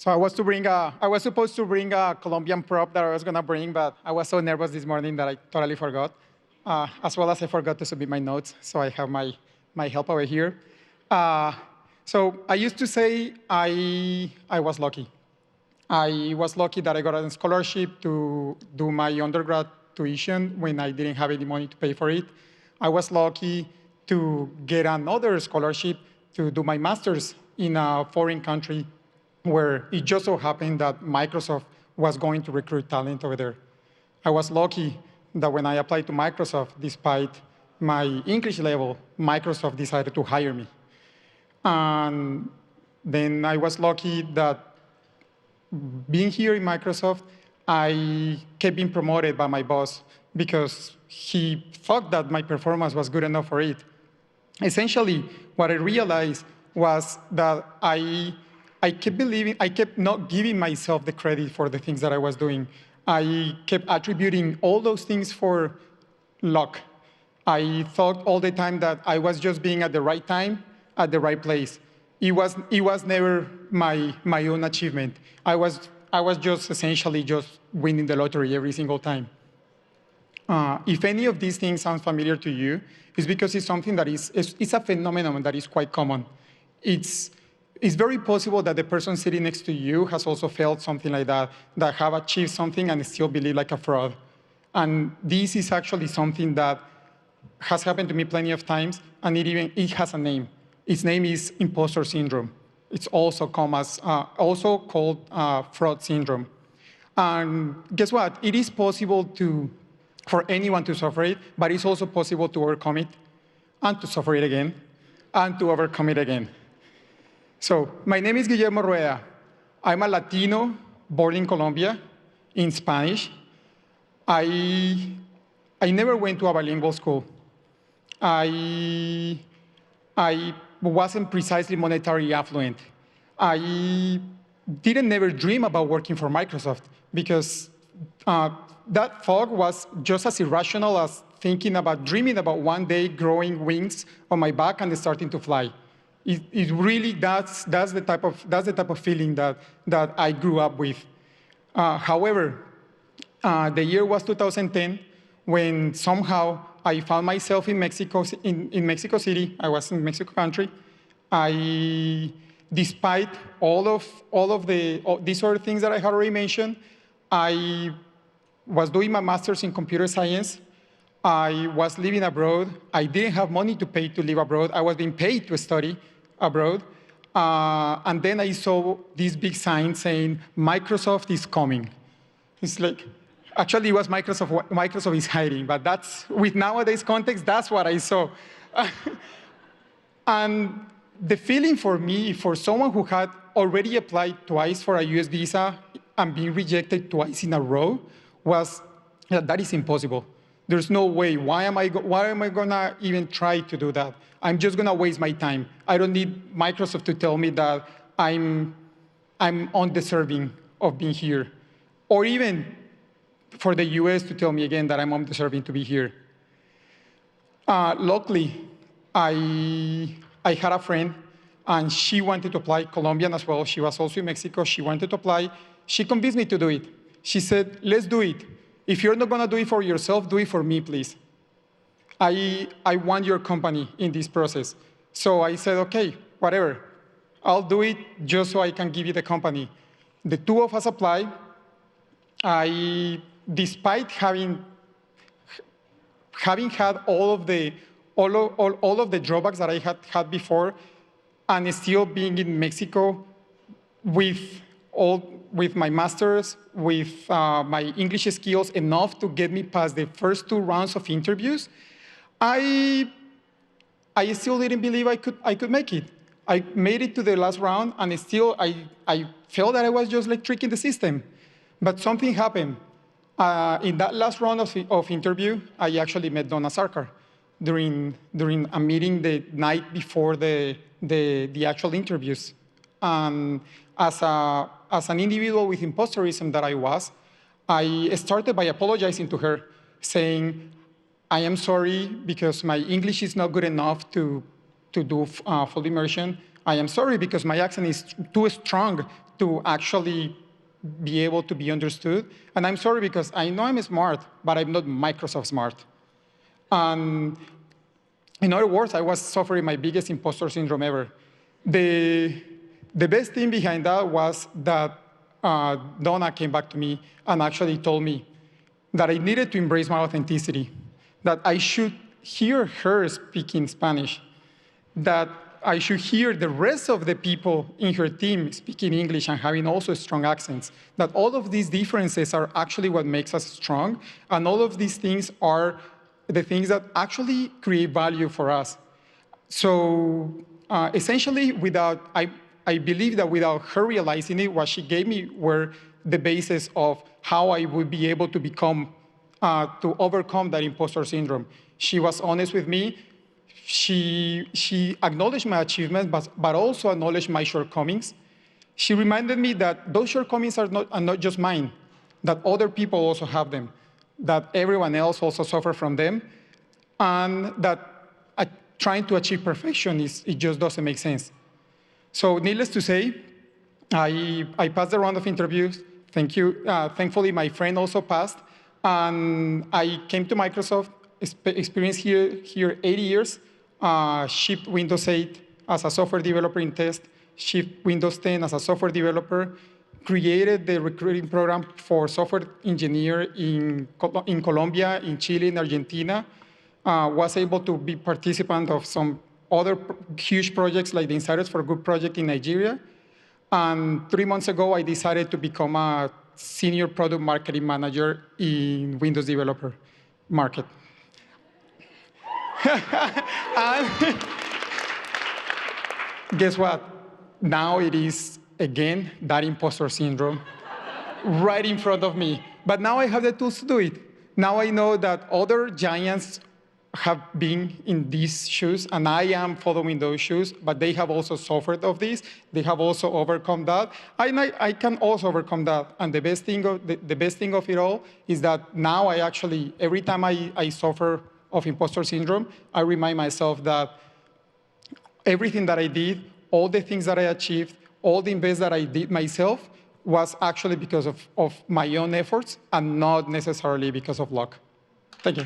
So I was supposed to bring a Colombian prop that I was gonna bring, but I was so nervous this morning that I totally forgot. As well as I forgot to submit my notes, so I have my help over here. Uh, so I used to say I was lucky. I was lucky that I got a scholarship to do my undergrad tuition when I didn't have any money to pay for it. I was lucky to get another scholarship to do my master's in a foreign country where it just so happened that Microsoft was going to recruit talent over there. I was lucky that when I applied to Microsoft, despite my English level, Microsoft decided to hire me. And then I was lucky that being here in Microsoft, I kept being promoted by my boss because he thought that my performance was good enough for it. Essentially, what I realized was that I kept not giving myself the credit for the things that I was doing. I kept attributing all those things for luck. I thought all the time that I was just being at the right time, at the right place. It was never my own achievement. I was just essentially just winning the lottery every single time. If any of these things sounds familiar to you, it's because it's something that it's a phenomenon that is quite common. It's very possible that the person sitting next to you has also felt something like that have achieved something and still believe like a fraud. And this is actually something that has happened to me plenty of times, and it has a name. Its name is Impostor Syndrome. It's also called fraud syndrome. And guess what? It is possible for anyone to suffer it, but it's also possible to overcome it, and to suffer it again, and to overcome it again. So my name is Guillermo Rueda. I'm a Latino born in Colombia, in Spanish. I never went to a bilingual school. I wasn't precisely monetarily affluent. I didn't never dream about working for Microsoft because that thought was just as irrational as dreaming about one day growing wings on my back and starting to fly. It really, that's the type of feeling that I grew up with. However, the year was 2010 when somehow I found myself in Mexico City. I was in Mexico country. Despite all of these sort of things that I had already mentioned, I was doing my master's in computer science. I was living abroad. I didn't have money to pay to live abroad. I was being paid to study abroad. And then I saw this big sign saying, Microsoft is coming. It's like, actually, it was Microsoft is hiring, but with nowadays context, that's what I saw. And the feeling for me, for someone who had already applied twice for a US visa and being rejected twice in a row, was that is impossible. There's no way. Why am I gonna even try to do that? I'm just gonna waste my time. I don't need Microsoft to tell me that I'm undeserving of being here, or even for the US to tell me again that I'm undeserving to be here. Luckily, I had a friend, and she wanted to apply, Colombian as well. She was also in Mexico. She wanted to apply. She convinced me to do it. She said, let's do it. If you're not going to do it for yourself, do it for me, please. I want your company in this process. So I said, OK, whatever. I'll do it just so I can give you the company. The two of us applied. Despite having had all of the drawbacks that I had before, and still being in Mexico with my master's, with my English skills enough to get me past the first 2 rounds of interviews, I still didn't believe I could make it. I made it to the last round, and still I felt that I was just like tricking the system. But something happened. In that last round of interview, I actually met Donna Sarkar during a meeting the night before the actual interviews. As an individual with imposterism that I started by apologizing to her, saying, I am sorry because my English is not good enough to do full immersion. I am sorry because my accent is too strong to actually be able to be understood. And I'm sorry because I know I'm smart, but I'm not Microsoft smart. And in other words, I was suffering my biggest imposter syndrome ever. The best thing behind that was that Donna came back to me and actually told me that I needed to embrace my authenticity, that I should hear her speaking Spanish, that I should hear the rest of the people in her team speaking English and having also strong accents, that all of these differences are actually what makes us strong, and all of these things are the things that actually create value for us. So essentially, I believe that without her realizing it, what she gave me were the basis of how I would be able to become, to overcome that imposter syndrome. She was honest with me. She acknowledged my achievements, but also acknowledged my shortcomings. She reminded me that those shortcomings are not just mine, that other people also have them, that everyone else also suffers from them, and that trying to achieve perfection it just doesn't make sense. So needless to say, I passed the round of interviews. Thank you. Thankfully, my friend also passed. And I came to Microsoft, experienced here 8 years, shipped Windows 8 as a software developer in test, shipped Windows 10 as a software developer, created the recruiting program for software engineer in Colombia, in Chile, in Argentina, was able to be participant of some other huge projects like the Insiders for Good project in Nigeria. And 3 months ago, I decided to become a senior product marketing manager in Windows developer market. And guess what? Now it is, again, that imposter syndrome right in front of me. But now I have the tools to do it. Now I know that other giants have been in these shoes, and I am following those shoes, but they have also suffered of this. They have also overcome that. I can also overcome that. And the best thing of it all is that now I actually, every time I suffer of imposter syndrome, I remind myself that everything that I did, all the things that I achieved, all the invest that I did myself was actually because of my own efforts and not necessarily because of luck. Thank you.